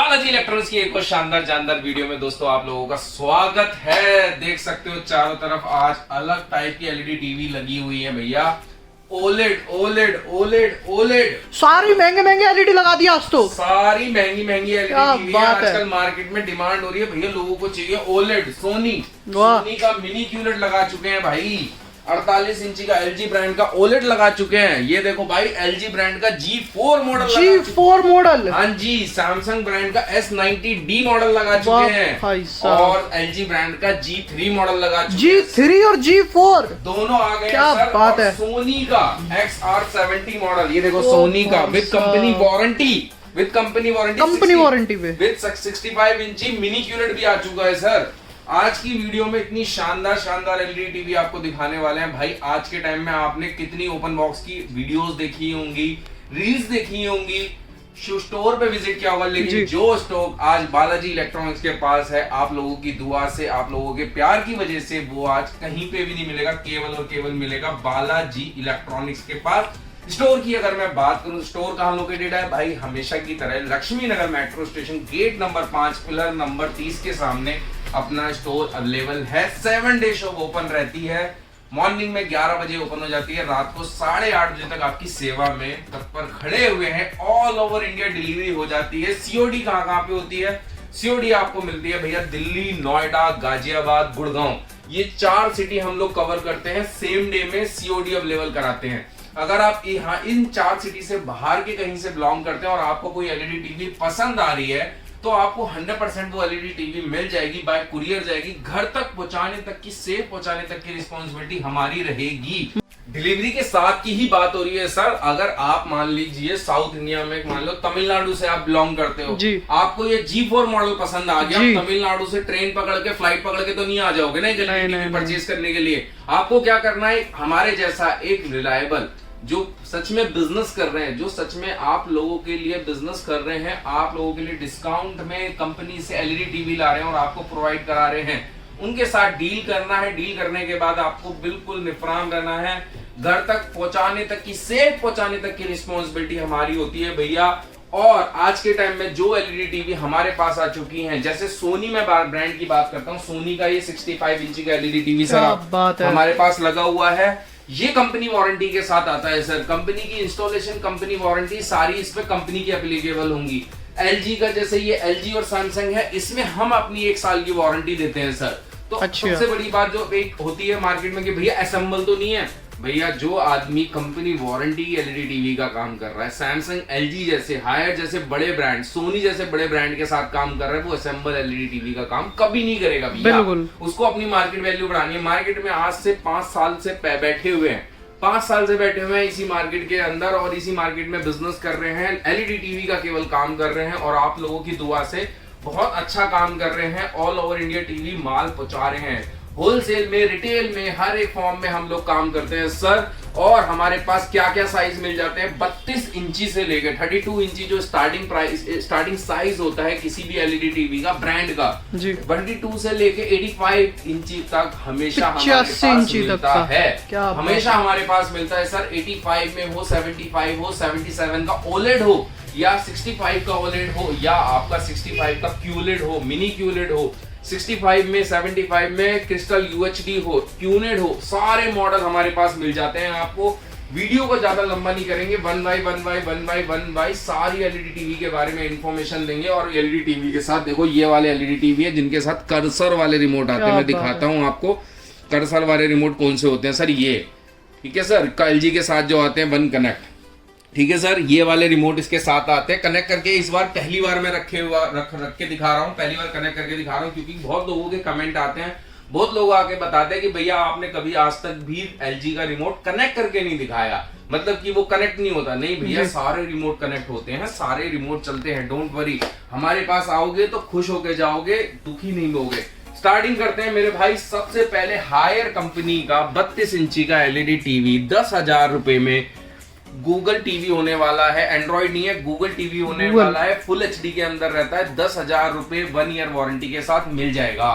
Balaji electronics की एक और शानदार वीडियो में दोस्तों आप लोगों का स्वागत है। देख सकते हो चारों तरफ आज अलग टाइप की एलईडी टीवी लगी हुई है भैया। ओलेड ओलेड ओलेड ओलेड सारी महंगे एलईडी लगा दिया आज तो। सारी महंगी एलईडी टीवी आजकल मार्केट में डिमांड हो रही है भैया। लोगों को चाहिए ओलेड। सोनी का मिनी क्यूलेट लगा चुके हैं भाई। 48 इंची का एलजी ब्रांड का ओलेड लगा चुके हैं। ये देखो भाई एलजी ब्रांड का G4 मॉडल हाँ जी। सैमसंग ब्रांड का S90D मॉडल लगा चुके हैं और एलजी ब्रांड का G3 मॉडल लगा चुके हैं। G3 और G4 दोनों आ गए क्या सर। बात है। सोनी का XR70 मॉडल ये देखो सोनी का with company warranty company warranty with 65 इंची मिनी क्यूलेट भी आ चुका है सर। आज की वीडियो में इतनी शानदार एलईडी टीवी आपको दिखाने वाले हैं भाई। आज के टाइम में आपने कितनी ओपन बॉक्स की वीडियोस देखी होंगी, रील्स देखी होंगी, स्टोर पे विजिट किया होगा, लेकिन जो स्टॉक आज बालाजी इलेक्ट्रॉनिक्स के पास है आप लोगों की दुआ से, आप लोगों के प्यार की वजह से वो आज कहीं पे भी नहीं मिलेगा। केवल और केवल मिलेगा बालाजी इलेक्ट्रॉनिक्स के पास। स्टोर की अगर मैं बात करूं, स्टोर कहां लोकेटेड है भाई? हमेशा की तरह Laxmi Nagar metro station gate number 5 pillar number 30 के सामने अपना स्टोर अवेलेबल है। 7 डे शॉप ओपन रहती है। मॉर्निंग में 11 बजे ओपन हो जाती है, रात को 8:30 बजे तक आपकी सेवा में तत्पर खड़े हुए हैं। ऑल ओवर इंडिया डिलीवरी हो जाती है। सीओडी कहां पे होती है? सीओडी आपको मिलती है भैया दिल्ली, नोएडा, गाजियाबाद, गुड़गांव, ये 4 सिटी हम लोग कवर करते हैं। सेम डे में सीओडी अवेलेबल कराते हैं। अगर आप यहाँ इन 4 सिटी से बाहर के कहीं से बिलोंग करते हैं और आपको कोई एलईडी टीवी पसंद आ रही है तो आपको 100% वो एलईडी टीवी मिल जाएगी। बाय कुरियर जाएगी। घर तक पहुंचाने तक की, सेफ पहुंचाने तक की रिस्पॉन्सिबिलिटी हमारी रहेगी। डिलीवरी के साथ की ही बात हो रही है सर। अगर आप मान लीजिए साउथ इंडिया में, मान लो तमिलनाडु से आप बिलोंग करते हो, आपको ये G4 मॉडल पसंद आ गया, तमिलनाडु से ट्रेन पकड़ के, फ्लाइट पकड़ के तो नहीं आ जाओगे ना एलईडी परचेज करने के लिए। आपको क्या करना है? हमारे जैसा एक रिलायबल जो सच में बिजनेस कर रहे हैं, जो सच में आप लोगों के लिए बिजनेस कर रहे हैं, आप लोगों के लिए डिस्काउंट में कंपनी से एलईडी टीवी ला रहे हैं और आपको प्रोवाइड करा रहे हैं, उनके साथ डील करना है। डील करने के बाद आपको बिल्कुल निफरान रहना है। घर तक पहुंचाने तक की, सेफ पहुंचाने तक की रिस्पॉन्सिबिलिटी हमारी होती है भैया। और आज के टाइम में जो एलईडी टीवी हमारे पास आ चुकी हैं, जैसे सोनी में ब्रांड की बात करता हूँ, सोनी का ये 65 इंची का एलईडी टीवी सर हमारे पास लगा हुआ है। ये कंपनी वारंटी के साथ आता है सर। कंपनी की इंस्टॉलेशन, कंपनी वारंटी सारी इस पे कंपनी की एप्लीकेबल होंगी। एलजी का जैसे ये एलजी और सैमसंग है, इसमें हम अपनी 1 साल की वारंटी देते हैं सर। तो सबसे बड़ी बात जो एक होती है मार्केट में कि भैया असेंबल तो नहीं है। भैया जो आदमी कंपनी वारंटी एलईडी टीवी का काम कर रहा है, सैमसंग, एलजी जैसे, हायर जैसे बड़े ब्रांड, सोनी जैसे बड़े ब्रांड के साथ काम कर रहा है, वो असेंबल एलईडी टीवी का काम कभी नहीं करेगा भैया। उसको अपनी मार्केट वैल्यू बढ़ानी है। मार्केट में आज से 5 साल से बैठे हुए हैं, 5 साल से बैठे हुए हैं इसी मार्केट के अंदर और इसी मार्केट में बिजनेस कर रहे हैं। एलईडी टीवी का केवल काम कर रहे हैं और आप लोगों की दुआ से बहुत अच्छा काम कर रहे हैं। ऑल ओवर इंडिया टीवी माल पहुंचा रहे हैं। होलसेल में, रिटेल में, हर एक फॉर्म में हम लोग काम करते हैं सर। और हमारे पास क्या क्या साइज मिल जाते हैं? 32 इंची से लेकर 32 इंची जो स्टार्टिंग साइज होता है किसी भी एलईडी टीवी का, ब्रांड का, 22 से लेके 85 इंची तक हमेशा हमारे पास मिलता है। हमेशा हमारे पास मिलता है सर। 85 में हो, 75 हो, 77 का ओलेड हो या 65 का ओलेड हो या आपका 65 का क्यूलेड हो, मिनी क्यूलेड हो, 65 में, 75 में क्रिस्टल UHD हो, क्यूनेड हो, सारे मॉडल हमारे पास मिल जाते हैं। आपको वीडियो को ज्यादा लंबा नहीं करेंगे, 1 बाय 1 सारी एलईडी टीवी के बारे में इंफॉर्मेशन देंगे। और एलईडी टीवी के साथ देखो ये वाले एलईडी टीवी है जिनके साथ कर्सर वाले रिमोट आते हैं। मैं दिखाता हूँ आपको कर्सर वाले रिमोट कौन से होते हैं सर। ये ठीक है सर, एलजी के साथ जो आते हैं वन कनेक्ट, ठीक है सर, ये वाले रिमोट इसके साथ आते हैं। कनेक्ट करके इस बार पहली बार मैं रख के दिखा रहा हूँ, पहली बार कनेक्ट करके दिखा रहा हूँ क्योंकि बहुत लोगों के कमेंट आते हैं, बहुत लोग आके बताते हैं कि भैया आपने कभी आज तक भी एलजी का रिमोट कनेक्ट करके नहीं दिखाया, मतलब कि वो कनेक्ट नहीं होता। नहीं भैया, सारे रिमोट कनेक्ट होते हैं, सारे रिमोट चलते हैं। डोंट वरी, हमारे पास आओगे तो खुश होके जाओगे, दुखी नहीं होगे। स्टार्टिंग करते हैं मेरे भाई सबसे पहले हायर कंपनी का 32 इंची का एलईडी टीवी 10,000 रुपए में। गूगल टीवी होने वाला है, एंड्रॉइड नहीं है, गूगल टीवी होने वाला है, फुल HD के अंदर रहता है। 10,000 रुपए 1 ईयर वारंटी के साथ मिल जाएगा।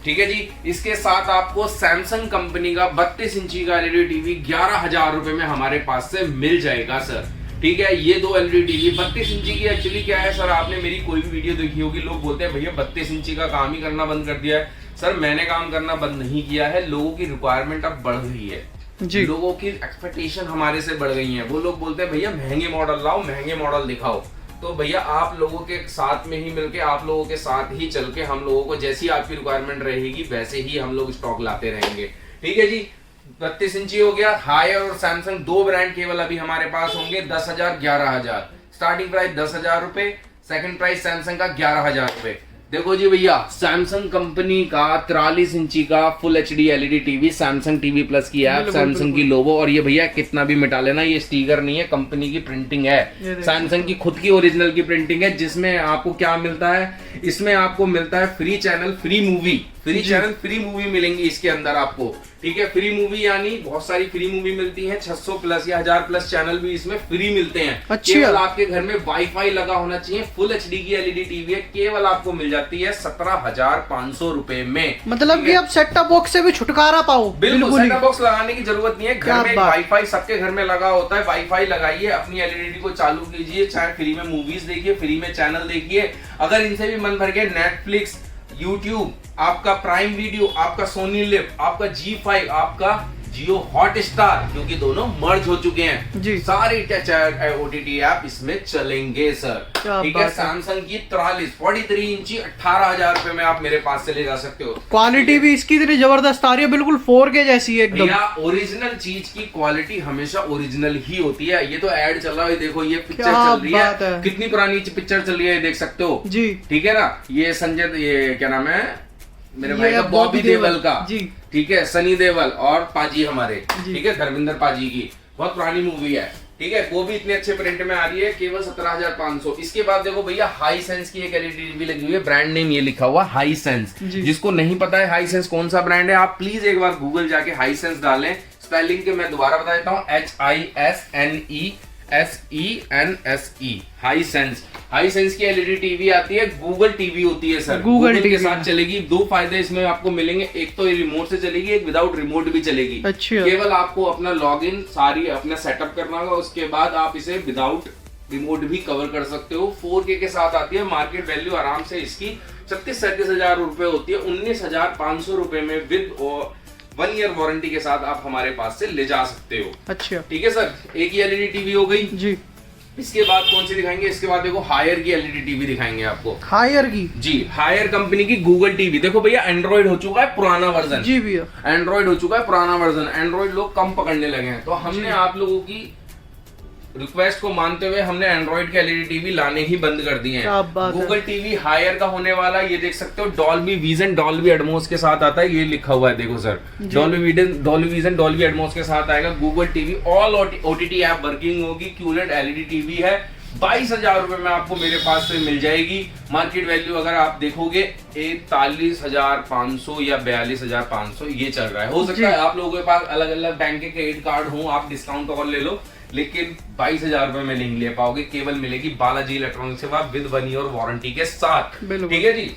ठीक है जी। इसके साथ आपको सैमसंग कंपनी का 32 इंची का एलईडी टीवी 11,000 रुपए में हमारे पास से मिल जाएगा सर। ठीक है। ये 2 एलईडी टीवी 32 इंची की। एक्चुअली क्या है सर, आपने मेरी कोई भी वीडियो देखी होगी, लोग बोलते हैं भैया 32 इंची का काम ही करना बंद कर दिया है। सर मैंने काम करना बंद नहीं किया है, लोगों की रिक्वायरमेंट अब बढ़ गई है जी। लोगों की एक्सपेक्टेशन हमारे से बढ़ गई है। वो लोग बोलते हैं भैया महंगे मॉडल लाओ, महंगे मॉडल दिखाओ। तो भैया आप लोगों के साथ में ही मिलके, आप लोगों के साथ ही चल के, हम लोगों को जैसी आपकी रिक्वायरमेंट रहेगी वैसे ही हम लोग स्टॉक लाते रहेंगे। ठीक है जी। 32 इंची हो गया। हायर और सैमसंग 2 ब्रांड केवल अभी हमारे पास होंगे। 10,000 11,000 स्टार्टिंग प्राइस 10,000 रुपए। सेकंड प्राइस सैमसंग का 11,000 रुपए। देखो जी भैया, सैमसंग कंपनी का 43 इंची का full HD LED TV, Samsung TV plus की ऐप, सैमसंग की लोगो। और ये भैया कितना भी मिटा लेना, ये स्टिकर नहीं है, कंपनी की प्रिंटिंग है, सैमसंग की खुद की ओरिजिनल की प्रिंटिंग है। जिसमें आपको क्या मिलता है, इसमें आपको मिलता है free channel, free movie, free channel, free movie मिलेंगी इसके अंदर आपको। ठीक है। फ्री मूवी यानी बहुत सारी फ्री मूवी मिलती है। 600 प्लस या 1000 प्लस चैनल भी इसमें फ्री मिलते हैं। केवल आपके घर में वाईफाई लगा होना चाहिए। फुल एचडी की एलईडी टीवी है, केवल आपको मिल जाती है 17,500 रुपए में। मतलब कि आप सेट टॉप बॉक्स से भी छुटकारा पाओ। बिल्कुल सेट टॉप बॉक्स लगाने की जरूरत नहीं है। घर में वाईफाई सबके घर में लगा होता है। वाईफाई लगाइए, अपनी एलईडी को चालू कीजिए, चाहे फ्री में मूवीज देखिए, फ्री में चैनल देखिए। अगर इनसे भी मन भर गया, नेटफ्लिक्स, यूट्यूब, आपका प्राइम वीडियो, आपका सोनी लिव, आपका G5, आपका जियो हॉटस्टार, क्योंकि दोनों मर्ज हो चुके हैं जी। सारे ओटीटी ऐप इसमें चलेंगे सर। ठीक है। सैमसंग की 43 इंची 18,000 रुपए में आप मेरे पास से ले जा सकते हो। क्वालिटी भी इसकी इतनी जबरदस्त आ रही है, बिल्कुल 4K जैसी है एकदम। ओरिजिनल चीज की क्वालिटी हमेशा ओरिजिनल ही होती है। ये तो ऐड चल रहा है, देखो ये पिक्चर चल रही है, कितनी पुरानी पिक्चर चल रही है, देख सकते हो जी। ठीक है ना। ये संजय, ये क्या नाम है मेरे भाई का, बॉबी देओल का जी। ठीक है। सनी देओल और पाजी हमारे, ठीक है, धर्मेंद्र पाजी की बहुत पुरानी मूवी है। ठीक है। वो भी इतने अच्छे प्रिंट में आ रही है, केवल 17,500। इसके बाद देखो भैया, हाई सेंस की एक एलईडी टीवी लगी हुई है, ब्रांड नेम ये लिखा हुआ हाई सेंस। जिसको नहीं पता है हाई सेंस कौन सा ब्रांड है, आप प्लीज एक बार गूगल जाके हाई सेंस डालें। स्पेलिंग के मैं दोबारा बता देता हूँ, HISNESENSE, high sense. High sense की एलईडी टीवी आती है, गूगल टीवी होती है सर, गूगल के साथ चलेगी। 2 फायदे इसमें आपको मिलेंगे, एक तो ये रिमोट से चलेगी, एक विदाउट रिमोट भी चलेगी। अच्छा। केवल आपको अपना लॉगिन सारी अपना सेटअप करना होगा, उसके बाद आप इसे विदाउट रिमोट भी कवर कर सकते हो। 4K के साथ आती है। मार्केट वैल्यू आराम से इसकी 36-37 हजार रुपए होती है। 19,500 रुपए में विद 1 ईयर वारंटी के साथ आप हमारे पास से ले जा सकते हो। अच्छा। ठीक है सर। एक ही एलईडी टीवी हो गई जी। इसके बाद कौन सी दिखाएंगे, इसके बाद देखो हायर की एलईडी टीवी दिखाएंगे आपको। हायर की जी, हायर कंपनी की गूगल टीवी। देखो भैया, एंड्रॉइड हो चुका है पुराना वर्जन जी भैया, एंड्रॉइड हो चुका है पुराना वर्जन। एंड्रॉइड लोग कम पकड़ने लगे हैं, तो हमने आप लोगों की रिक्वेस्ट को मानते हुए हमने एंड्रॉइड के एलईडी टीवी लाने ही बंद कर दिए हैं। गूगल टीवी हायर का होने वाला, ये देख सकते हो, डॉल्बी विजन, डॉल्बी एटमॉस के साथ आता है। ये लिखा हुआ है, देखो sir, Dolby vision, Dolby Atmos के साथ आएगा। Google TV all OTT app working होगी। QLED एलईडी टीवी है, 22,000 रुपए में आपको मेरे पास से मिल जाएगी। मार्केट वैल्यू अगर आप देखोगे 41,500 या 42,500 ये चल रहा है। हो सकता है आप लोगों के पास अलग अलग बैंक के क्रेडिट कार्ड हो, आप डिस्काउंट और ले लो, लेकिन 22,000 रुपए में नहीं ले पाओगे। केवल मिलेगी बालाजी इलेक्ट्रॉनिक्स से विद 1 ईयर वारंटी के साथ। ठीक है जी।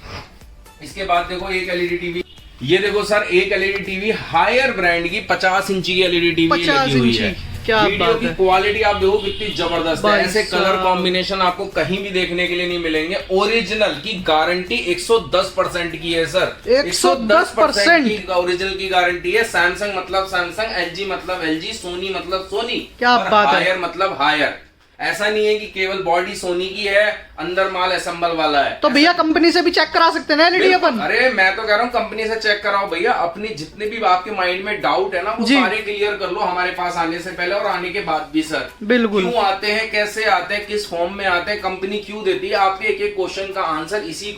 इसके बाद देखो एक एलईडी टीवी, ये देखो सर, एक एलईडी टीवी हायर ब्रांड की 50 इंची की एलईडी टीवी लगी हुई है। क्या वीडियो की क्वालिटी आप देखो कितनी जबरदस्त है। ऐसे कलर कॉम्बिनेशन आपको कहीं भी देखने के लिए नहीं मिलेंगे। ओरिजिनल की गारंटी 110% की है सर, 110% की ओरिजिनल की गारंटी है। सैमसंग मतलब सैमसंग, LG मतलब LG, सोनी मतलब सोनी, क्या बात है, हायर मतलब हायर। ऐसा नहीं है कि केवल बॉडी सोनी की है, अंदर माल असेंबल वाला है। तो भैया कंपनी से भी चेक करा सकते हैं एलईडी अपन। अरे मैं तो कह रहा हूँ कंपनी से चेक कराओ भैया। अपनी जितने भी आपके माइंड में डाउट है ना, वो सारे क्लियर कर लो हमारे पास आने से पहले और आने के बाद भी सर। बिल्कुल। क्यों आते हैं, कैसे आते हैं, किस फॉर्म में आते हैं, कंपनी क्यों देती है, आपके एक एक क्वेश्चन का आंसर इसी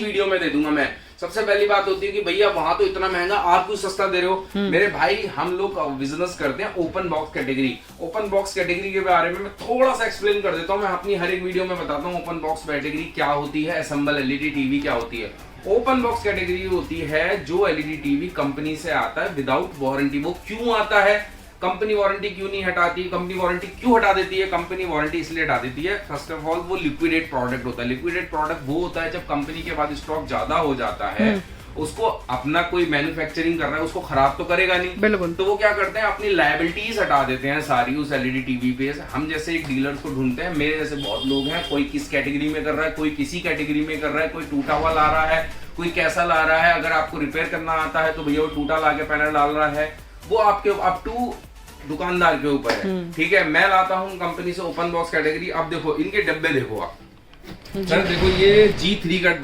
वीडियो में दे दूंगा मैं। सबसे पहली बात होती है कि भैया वहां तो इतना महंगा, आप क्यों सस्ता दे रहे हो। मेरे भाई, हम लोग बिजनेस करते हैं open box category. Open box category के बारे में मैं थोड़ा सा एक्सप्लेन कर देता हूं। मैं अपनी हर एक वीडियो में बताता हूं ओपन बॉक्स कैटेगरी क्या होती है, असेंबल एलईडी टीवी क्या होती है। ओपन बॉक्स कैटेगरी होती है जो एलईडी टीवी कंपनी से आता है विदाउट वारंटी। वो क्यों आता है, कंपनी वारंटी क्यों नहीं हटाती, कंपनी वारंटी क्यों हटा देती है। कंपनी वारंटी इसलिए हटा देती है, फर्स्ट ऑफ ऑल वो लिक्विडेट प्रोडक्ट होता है। लिक्विडेट प्रोडक्ट वो होता है जब कंपनी के बाद स्टॉक ज्यादा हो जाता है उसको अपना कोई मैन्युफैक्चरिंग कर रहा है उसको खराब तो करेगा नहीं, बिल्कुल। तो वो क्या करते हैं अपनी लायबिलिटीज हटा देते हैं सारी उस एलईडी टीवी पे। हम जैसे एक डीलर को ढूंढते हैं, मेरे जैसे बहुत लोग हैं, कोई किस कैटेगरी में कर रहा है, कोई किसी कैटेगरी में कर रहा है, कोई टूटा हुआ ला रहा है, कोई कैसा ला रहा है। अगर आपको रिपेयर करना आता है तो भैया वो टूटा ला के पैनल डाल रहा है, वो आपके अप टू दुकानदार के ऊपर है। ठीक है, मैं लाता हूँ कंपनी से ओपन बॉक्स कैटेगरी। अब देखो इनके डब्बे देखो आप सर, देखो ये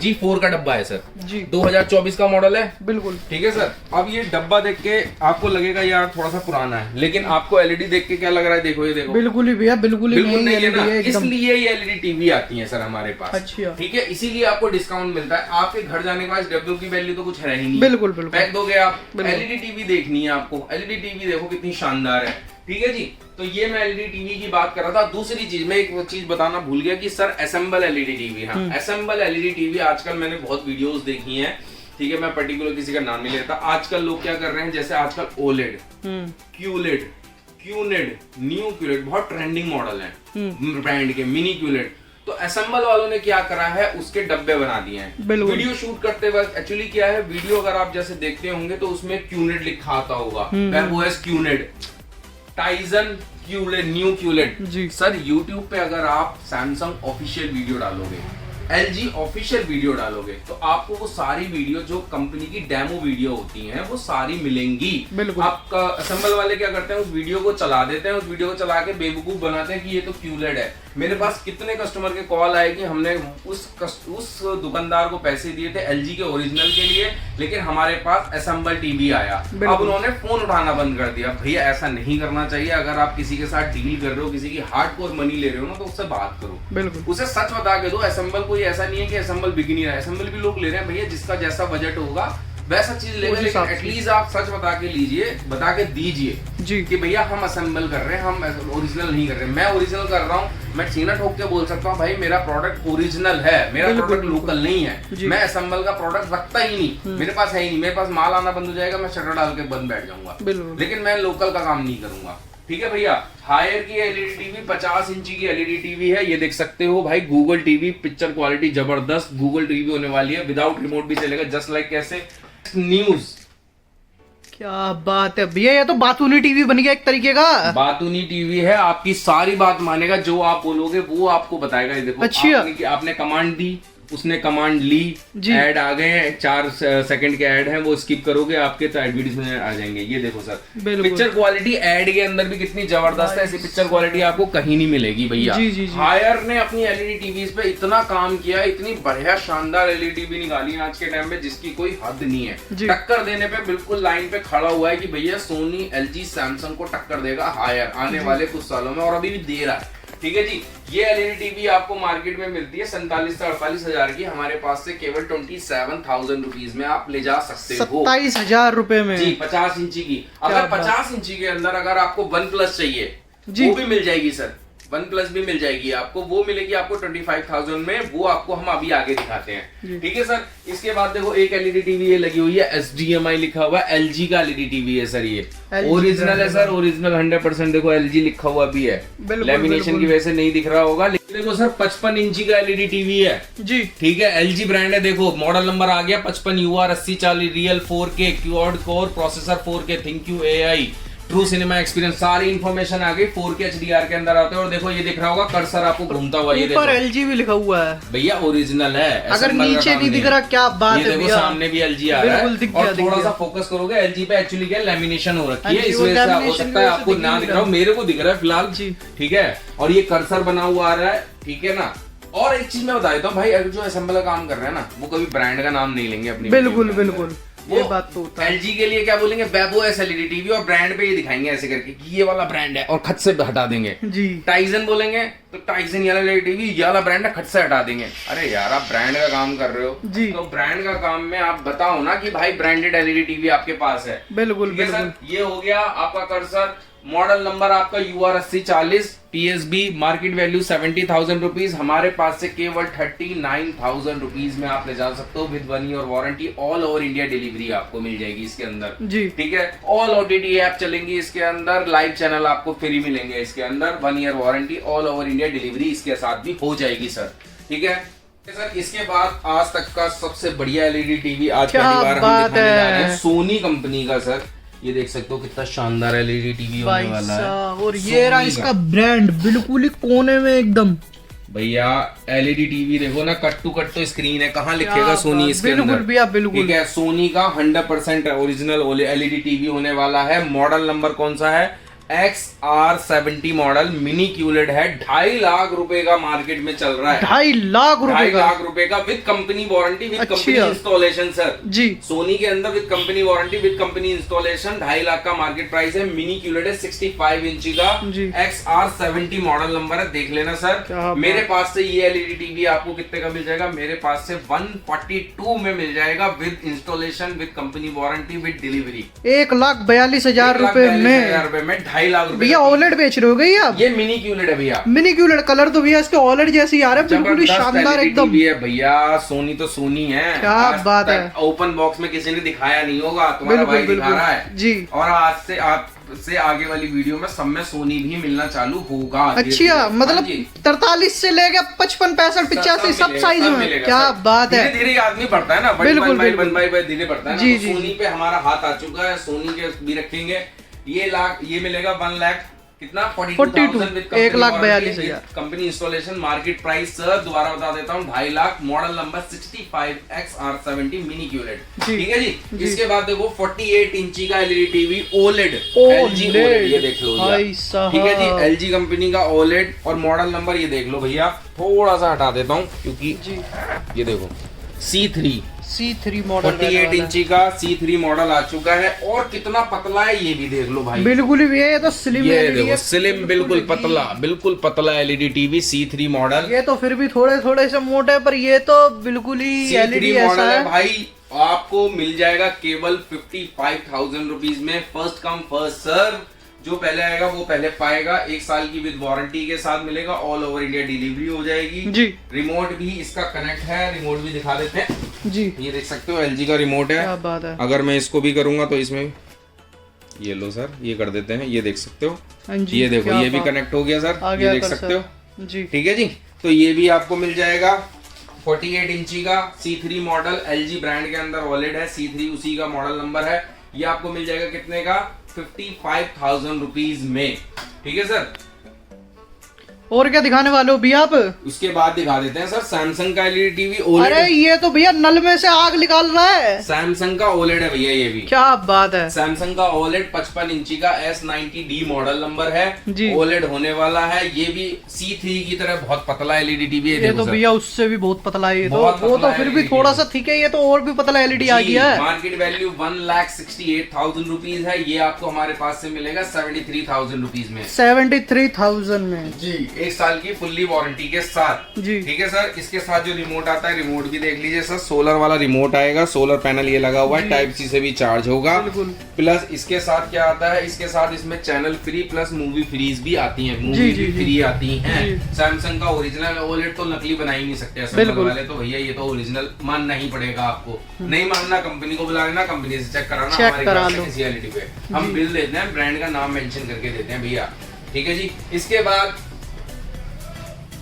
G4 का डब्बा है सर जी, 2024 का मॉडल है, बिल्कुल ठीक है सर। अब ये डब्बा देख के आपको लगेगा यार थोड़ा सा पुराना है, लेकिन आपको एलईडी देख के क्या लग रहा है, देखो ये देखो, बिल्कुल ही भैया, बिल्कुल नहीं है ना, एकदम। इसलिए ये एलईडी टीवी आती है सर हमारे पास। अच्छा, ठीक है, इसीलिए आपको डिस्काउंट मिलता है। आपके घर जाने के बाद डब्बे की वैल्यू तो कुछ है ही नहीं, बिल्कुल बिल्कुल पैक दोगे आप। एलईडी टीवी देखनी है आपको, एलईडी टीवी देखो कितनी शानदार है। ठीक है जी, तो ये मैं एलईडी टीवी की बात कर रहा था। दूसरी चीज मैं एक चीज बताना भूल गया कि सर असेंबल एलईडी टीवी, हाँ असेंबल एलईडी टीवी आजकल मैंने बहुत वीडियोस देखी हैं। ठीक है, मैं पर्टिकुलर किसी का नाम नहीं लेता। आजकल लोग क्या कर रहे हैं, जैसे आजकल ओलेड, क्यूलेड, क्यूनेड, न्यू क्यूलेड बहुत ट्रेंडिंग मॉडल है ब्रांड के, मिनी क्यूलेड। तो असेंबल वालों ने क्या करा है, उसके डब्बे बना दिए हैं। वीडियो शूट करते वक्त एक्चुअली क्या है, वीडियो अगर आप जैसे देखते होंगे तो उसमें क्यूनेड लिखा आता होगा, webOS QNED, Tizen QLED, new QLED जी। सर यूट्यूब पे अगर आप सैमसंग ऑफिशियल वीडियो डालोगे, LG ऑफिशियल वीडियो डालोगे, तो आपको वो सारी वीडियो जो कंपनी की डेमो वीडियो होती हैं वो सारी मिलेंगी। आपका असेंबल वाले क्या करते हैं, उस वीडियो को चला देते हैं, उस वीडियो को चला के बेवकूफ बनाते हैं कि ये तो क्यूलेड है। मेरे पास कितने कस्टमर के कॉल आए कि हमने उस दुकानदार को पैसे दिए थे LG के ओरिजिनल के लिए, लेकिन हमारे पास असेंबल टीवी आया। अब उन्होंने फोन उठाना बंद कर दिया। भैया ऐसा नहीं करना चाहिए। अगर आप किसी के साथ डील कर रहे हो, किसी की हार्डकोर मनी ले रहे हो ना, तो उससे बात करो, उसे सच बता के दो। असेंबल कोई ऐसा नहीं है कि असेंबल बिक नहीं रहा है, असेंबल भी लोग ले रहे हैं। भैया जिसका जैसा बजट होगा वैसा चीज लेंगे, लेकिन एटलीस्ट आप सच बता के लीजिए, बता के दीजिए जी कि भैया हम असेंबल कर रहे हैं, हम ओरिजिनल नहीं कर रहे। मैं ओरिजिनल कर रहा हूँ, मैं सीना ठोक के बोल सकता हूँ भाई मेरा प्रोडक्ट ओरिजिनल है, मेरा प्रोडक्ट लोकल नहीं है। मैं असेंबल का प्रोडक्ट रखता ही नहीं, मेरे पास है ही नहीं। मेरे पास माल आना बंद हो जाएगा, मैं शटर डाल के बंद बैठ जाऊंगा, लेकिन मैं लोकल का काम नहीं करूंगा। ठीक है भैया, हायर की एलईडी टीवी 50 इंची की एलईडी टीवी है, ये देख सकते हो भाई। गूगल टीवी, पिक्चर क्वालिटी जबरदस्त गूगल टीवी होने वाली है, विदाउट रिमोट भी चलेगा, जस्ट लाइक कैसे न्यूज। क्या बात है भैया, ये तो बातूनी टीवी बन गया एक तरीके का। बातूनी टीवी है, आपकी सारी बात मानेगा, जो आप बोलोगे वो आपको बताएगा। ये देखो, अच्छा, आपने कमांड दी, उसने कमांड ली, ऐड आ गए हैं, 4 सेकंड के ऐड हैं, वो स्किप करोगे आपके तो एडवर्टाइजमेंट आ जाएंगे। ये देखो सर, पिक्चर क्वालिटी ऐड के अंदर भी कितनी जबरदस्त है। ऐसी पिक्चर क्वालिटी आपको कहीं नहीं मिलेगी भैया। हायर ने अपनी एलईडी टीवीज पे इतना काम किया, इतनी बढ़िया शानदार एलईडी टीवी निकाली है आज के टाइम में जिसकी कोई हद नहीं है। टक्कर देने पे बिल्कुल लाइन पे खड़ा हुआ है कि भैया सोनी, LG, सैमसंग को टक्कर देगा हायर आने वाले कुछ सालों में, और अभी भी दे रहा है। ठीक है जी, ये एलईडी टीवी आपको मार्केट में मिलती है 47 से 48 हजार की, हमारे पास से केवल 27,000 रुपीज में आप ले जा सकते हो। 27,000 रुपए में जी, 50 इंची की। अगर 50 इंची के अंदर अगर आपको OnePlus चाहिए वो भी मिल जाएगी सर, OnePlus भी मिल जाएगी आपको, वो मिलेगी आपको 25,000 में, वो आपको हम अभी आगे दिखाते हैं। ठीक है सर, इसके बाद देखो एक एलईडी टीवी ये लगी हुई है, HDMI लिखा हुआ है, LG का एलईडी टीवी है सर, ये ओरिजिनल है सर, ओरिजिनल 100%। देखो LG लिखा हुआ भी है, लेमिनेशन की वजह से नहीं दिख रहा होगा। देखो सर 55 इंची का एलईडी टीवी है जी, ठीक है, LG ब्रांड है। देखो मॉडल नंबर आ गया 55 UR 8040 real 4K quad core processor, 4K ThinQ AI true cinema experience, सारी इन्फॉर्मेशन आ गई। 4K HDR के अंदर आते हैं। और देखो ये दिख रहा होगा कर्सर आपको घूमता हुआ, ये देखो ऊपर LG भी लिखा हुआ है भैया, ओरिजिनल है। अगर नीचे नहीं दिख रहा क्या बात है भैया, सामने भी LG आ रहा है। और थोड़ा सा फोकस करोगे LG पे, एक्चुअली क्या लेमिनेशन हो रखी है, इस वजह से हो सकता है आपको ना दिख रहा हो, मेरे को दिख रहा है फिलहाल। ठीक है, और ये कर्सर बना हुआ आ रहा है, ठीक है ना। और एक चीज मैं बता देता हूँ भाई, अगर जो असेंबल का काम कर रहे हैं ना, वो कभी ब्रांड का नाम नहीं लेंगे अपनी। बिल्कुल ये बात तो होता है। LG के लिए क्या बोलेंगे, वेबओएस एलईडी टीवी, और ब्रांड पे ये दिखाएंगे ऐसे करके कि ये वाला ब्रांड है, और खट से हटा देंगे जी। टाइजन बोलेंगे तो टाइजन ये वाला टीवी, ये वाला ब्रांड है, खट से हटा देंगे। अरे यार आप ब्रांड का काम कर रहे हो जी, तो ब्रांड का काम में आप बताओ ना कि भाई ब्रांडेड एलईडी टीवी आपके पास है। बिल्कुल। ये हो गया आपका कर्सर। मॉडल नंबर आपका UR 8040 PSB, market value 70,000 rupees, हमारे पास से केवल 39,000 रुपीज में आप ले जा सकते हो with 1 year warranty. All over India delivery आपको मिल जाएगी इसके अंदर जी, ठीक है। ऑल OTT ऐप चलेंगी इसके अंदर, लाइव चैनल आपको फ्री मिलेंगे इसके अंदर, 1 year warranty, all over India delivery इसके साथ भी हो जाएगी सर। ठीक है, सर इसके बाद आज तक का सबसे बढ़िया एलईडी टीवी आज क्या पहली बार हम बात दिखाने जा रहे है। हैं सोनी कंपनी का सर। ये देख सकते हो कितना शानदार एलईडी टीवी होने भाई वाला है। साहब, और ये रहा सोनी इसका ब्रांड बिल्कुल ही कोने में एकदम। भैया एलईडी टीवी देखो ना, कट टू कट तो स्क्रीन है, कहाँ लिखेगा क्या सोनी बात, इसके बिल्कुल अंदर। भैया बिल्कुल। ठीक है, सोनी का 100% ओरिजिनल एलईडी टीवी होने वाला है। मॉडल नंबर कौन सा है? XR70 मॉडल मिनी क्यूलेड है। 2.5 लाख रुपए का मार्केट में चल रहा है। 2.5 लाख रुपए 2.5 का। लाख रुपए का with company warranty, with company अच्छा। इंस्टॉलेशन सर जी। सोनी के अंदर with company warranty, with company installation. 2.5 lakh का मार्केट प्राइस है। मिनी क्यूलेड है, 65 इंची का। जी। XR70 मॉडल नंबर है, देख लेना क्या सर। बात। मेरे पास से ये एलईडी टीवी आपको कितने का मिल जाएगा? मेरे पास से 142 में मिल जाएगा, with installation, with company warranty, with delivery. 1,42,000 रुपए में 2.5 लाख रुपए। भैया ओलेड बेच रहे हो गई आप? ये मिनी क्यूलेड है भैया। मिनी क्यूलेड कलर तो भैया इसके ओलेड जैसी आ रहा है, बिल्कुल ही जबरदस्त शानदार LED एकदम। टीवी है भैया। सोनी तो सोनी है। क्या आज बात तक है। ओपन बॉक्स में किसी ने दिखाया नहीं होगा, तुम्हारा बिल्कुल भाई दिखा बिल्कुल रहा है जी। और आज से आपसे आगे वाली वीडियो में सब में सोनी भी मिलना चालू होगा। अच्छा, मतलब 43 से लेके 55, 65, 85 सब साइज में। क्या बात है। धीरे धीरे आदमी बढ़ता है ना, बिल्कुल, बिल्कुल। वन बाई धीरे बढ़ता है ना। जी, तो जी, सोनी पे हमारा हाथ आ चुका है, सोनी के भी रखेंगे। ये मिलेगा 1 लाख कितना? 42, 1,42,000 company installation. Market price sir दोबारा बता देता हूँ, 2.5 lakh. Model number 65 XR70 mini QLED. ठीक है जी। इसके बाद देखो 48 इंची का LED TV OLED, LG OLED, ये देख लो भाई साहब। ठीक है जी, LG कंपनी का ओलेड। और मॉडल नंबर ये देख लो भैया, थोड़ा सा हटा देता हूँ क्योंकि जी। ये देखो C3 मॉडल 48 इंची का C3 मॉडल आ चुका है। और कितना पतला है ये भी देख लो भाई। बिल्कुल ही भैया, ये तो स्लिम ये LED देखो है, स्लिम, बिल्कुल पतला एलईडी टीवी C3 मॉडल। ये तो फिर भी थोड़े थोड़े से मोटे है, पर ये तो बिल्कुल ही एलईडी C3 ऐसा मॉडल है है भाई। आपको मिल जाएगा केवल 55,000 रुपीज में। फर्स्ट कम फर्स्ट सर्व, जो पहले आएगा वो पहले पाएगा। 1 साल की विद वारंटी के साथ मिलेगा। ऑल ओवर इंडिया डिलीवरी हो जाएगी जी। रिमोट भी इसका कनेक्ट है, रिमोट भी दिखा देते हैं जी। ये देख सकते हो LG का रिमोट है। क्या बात है। अगर मैं इसको भी करूंगा तो इसमें ये लो सर, ये कर देते हैं, ये देख सकते हो। हाँ जी, ये देखो क्या ये भी बात। कनेक्ट हो गया सर, आ ये गया देख कर सकते सर। हो। जी। ठीक है जी, तो ये भी आपको मिल जाएगा। 48 इंची का C3 मॉडल, LG ब्रांड के अंदर ओलेड है, C3 उसी का मॉडल नंबर है। ये आपको मिल जाएगा कितने का? 55,000 रुपीज में। ठीक है सर। और क्या दिखाने वाले हो भैया आप? उसके बाद दिखा देते हैं सर सैमसंग का एलईडी टीवी ओलेड। अरे ये तो भैया नल में से आग निकाल रहा है। सैमसंग का ओलेड है भैया ये भी। क्या बात है। सैमसंग का ओलेड 55 इंची का S90D मॉडल नंबर है जी। ओलेड होने वाला है। ये भी C3 की तरह बहुत पतला एलईडी टीवी है। ये तो भैया उससे भी बहुत पतला है। ये तो बहुत वो पतला तो फिर भी LED थोड़ा सा ठीक है, ये तो और भी पतला एलईडी आ गया है। मार्केट वैल्यू 1,68,000 रुपीज है। ये आपको हमारे पास से मिलेगा 73,000 रुपीज में। 73,000 में जी, 1 साल की फुल्ली वारंटी के साथ। जी। ठीक है सर। इसके साथ जो रिमोट आता है, रिमोट भी देख लीजिए सर, सोलर वाला रिमोट आएगा। सोलर पैनल ये लगा हुआ है, टाइप सी से भी चार्ज होगा। बिल्कुल। प्लस इसके साथ क्या आता है? इसके साथ इसमें channel free plus movie freeze भी आती हैं, मूवी जी, भी जी, फ्री आती हैं। जी। सैमसंग का ओरिजिनल ओलेड तो नकली बना ही नहीं सकते असल बिल्कुल। वाले, तो भैया ये तो ओरिजिनल मानना ही पड़ेगा आपको। नहीं मानना कंपनी को बुला लेना, कंपनी से चेक कराना। चेक हमारे करा पास लो। किसी एलईडी पे हम बिल देते हैं, ब्रांड का नाम मेंशन करके देते हैं भैया। ठीक है जी। इसके बाद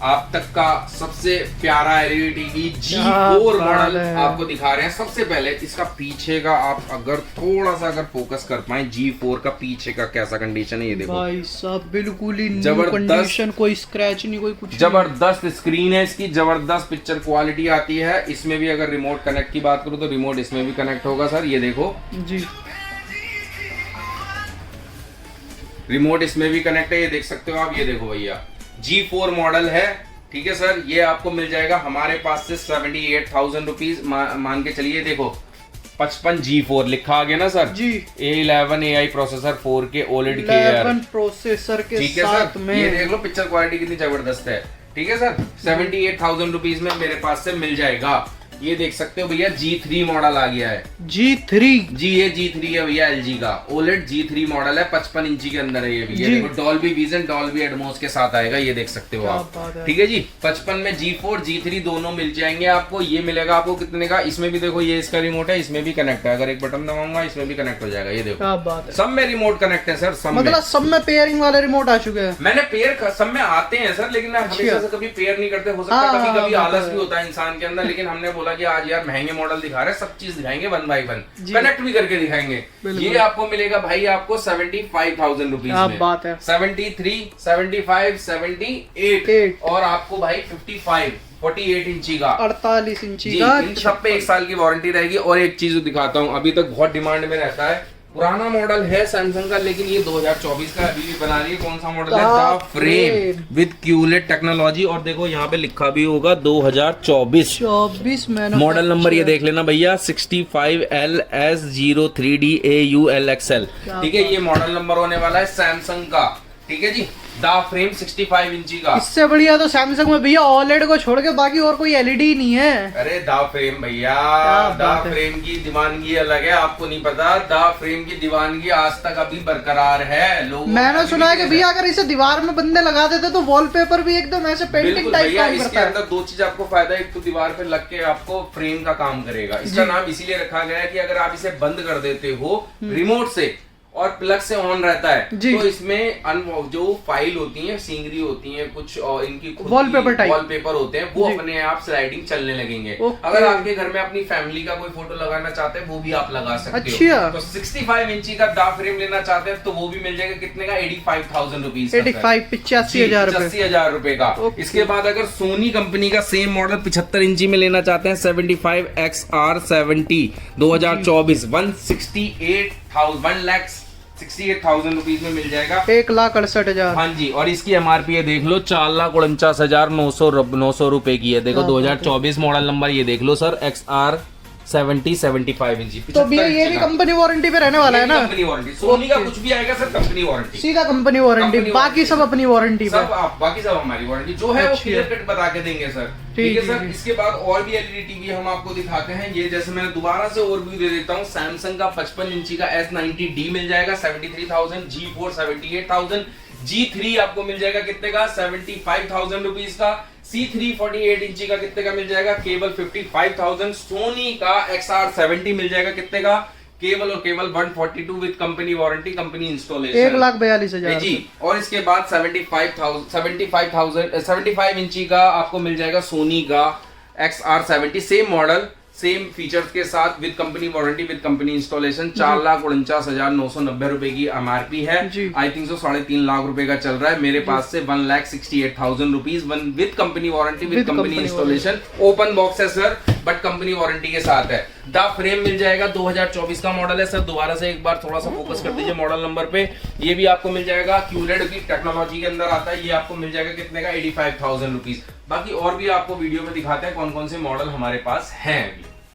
आप तक का सबसे प्यारा एलईडी टीवी G4 मॉडल आपको दिखा रहे हैं। सबसे पहले इसका पीछे का आप अगर थोड़ा सा अगर फोकस कर पाए, G4 का पीछे का कैसा कंडीशन है ये देखो भाई साहब, बिल्कुल ही न्यू जबरदस्त कंडीशन, कोई स्क्रैच नहीं, कोई कुछ जबरदस्त स्क्रीन है इसकी, जबरदस्त पिक्चर क्वालिटी आती है। इसमें भी अगर रिमोट कनेक्ट की बात करूं तो रिमोट इसमें भी कनेक्ट होगा सर, ये देखो जी। रिमोट इसमें भी कनेक्ट है, ये देख सकते हो आप। ये देखो भैया G4 मॉडल है। ठीक है सर। ये आपको मिल जाएगा हमारे पास से 78,000 रुपीज मान के चलिए। देखो 55 G4 लिखा आ गया ना सर जी। A11 AI processor 4K OLED के 11 प्रोसेसर के ठीक है साथ सर। में ये देख लो पिक्चर क्वालिटी कितनी जबरदस्त है। ठीक है सर। 78,000 रुपीज में मेरे पास से मिल जाएगा। ये देख सकते हो भैया G3 मॉडल आ गया है। G3 जी, ये G3 है भैया LG का OLED G3 मॉडल है, 55 इंची के अंदर है ये भैया। देखो डॉल्बी विजन डॉल्बी एटमॉस के साथ आएगा, ये देख सकते हो आप। ठीक है जी, 55 में G4 G3 दोनों मिल जाएंगे आपको। ये मिलेगा आपको कितने का? इसमें भी देखो ये इसका रिमोट है, इसमें भी कनेक्ट है। अगर एक बटन दबाऊंगा इसमें भी कनेक्ट हो जाएगा। ये देखो क्या बात है, सब में रिमोट कनेक्ट है सर, सब मतलब सब में पेयरिंग वाले रिमोट आ चुके हैं। मैंने पेयर सब में आते हैं सर, लेकिन हमेशा से कभी पेयर नहीं करते। हो सकता है कभी कभी आलस भी होता है इंसान के अंदर, लेकिन हमने बोला कि आज यार महंगे मॉडल दिखा रहे हैं, सब चीज दिखाएंगे 1 बाय 1, कनेक्ट भी करके दिखाएंगे। ये आपको मिलेगा भाई आपको 75,000 रुपीज में। बात है 73, 75, 78 और आपको भाई 48 इंची का, 48 इंची का। इन सब पे 1 साल की वारंटी रहेगी। और एक चीज दिखाता हूँ, अभी तक बहुत डिमांड में रहता है, पुराना मॉडल है सैमसंग का, लेकिन ये 2024 का अभी भी बना रही है। कौन सा मॉडल है? The frame with QLED technology. और देखो यहाँ पे लिखा भी होगा 2024 मॉडल नंबर। ये देख लेना भैया 65LS03DAULXL। ठीक है, ये मॉडल नंबर होने वाला है सैमसंग का। ठीक है जी, द फ्रेम 65 इंची का। इससे बढ़िया तो सैमसंग में भैया OLED को छोड़ के बाकी और कोई LED ही नहीं है। अरे द फ्रेम भैया, द फ्रेम की दीवानगी अलग है, आपको नहीं पता। द फ्रेम की दीवानगी आज तक अभी बरकरार है। लोग मैंने सुना है कि भैया अगर इसे दीवार में बंदे लगा देते तो वॉलपेपर भी एकदम ऐसे पेंटिंग टाइप काम इसके अंदर 2 चीज आपको फायदा है। एक तो दीवार पे लग के आपको फ्रेम का काम करेगा। इसका नाम इसीलिए रखा गया है कि अगर आप इसे बंद कर देते हो रिमोट से और प्लग से ऑन रहता है तो इसमें जो फाइल होती हैं, सीनरी होती हैं, कुछ और इनकी वॉलपेपर होते हैं, वो अपने आप स्लाइडिंग चलने लगेंगे। अगर आपके घर में अपनी फैमिली का कोई फोटो लगाना चाहते हैं वो भी आप लगा सकते हो। तो 65 इंची का द फ्रेम लेना चाहते हैं तो वो भी मिल जाएगा। कितने का? 85,000 रुपीज, 85,000 रुपए का। इसके बाद अगर सोनी कंपनी का सेम मॉडल 75 इंची में लेना चाहते हैं 75XR70 2024 168,000 रुपीज में मिल जाएगा। 1,68,000। हाँ जी, और इसकी MRP देख लो 4,49,900 रुपए की है। देखो 2024 मॉडल नंबर ये देख लो सर, XR70-75 इंची। तो भैया ये भी कंपनी वारंटी पे रहने वाला है ना? कंपनी वारंटी, सोनी का कुछ भी आएगा सर कंपनी वारंटी, सीधा कंपनी वारंटी, बाकी सब अपनी वारंटी पे। बाकी सब हमारी वारंटी जो है वो क्लियर कट बता के देंगे सर। ठीक है सर। इसके बाद और भी LED टीवी हम आपको दिखाते हैं। ये जैसे मैंने दोबारा से ओवरव्यू दे देता हूँ। सैमसंग का 55 इंची का S90D मिल जाएगा 73,000, G4 78,000, G3 आपको मिल जाएगा कितने का? 75,000 रुपीज का। C3 48 इंची का कितने का मिल जाएगा? केवल 55,000। सोनी का XR70 मिल जाएगा कितने का? केवल और केवल 142 with company warranty, company installation 1,42,000 जी। और इसके बाद 75 इंची का आपको मिल जाएगा सोनी का XR70 same model same features के साथ with company warranty with company installation 4,49,990 रुपए की MRP है। आई थिंक सो 3.5 लाख रुपए का चल रहा है। मेरे पास से 1,68,000 rupees with company warranty with company installation. Open box है सर, बट कंपनी वारंटी के साथ है। द फ्रेम मिल जाएगा 2024 का मॉडल है सर। दोबारा से एक बार थोड़ा सा फोकस कर दीजिए मॉडल नंबर पे। ये भी आपको मिल जाएगा QLED की टेक्नोलॉजी के अंदर आता है। ये आपको मिल जाएगा कितने का? 85,000 रुपीज। बाकी और भी आपको वीडियो में दिखाते हैं कौन कौन से मॉडल हमारे पास हैं।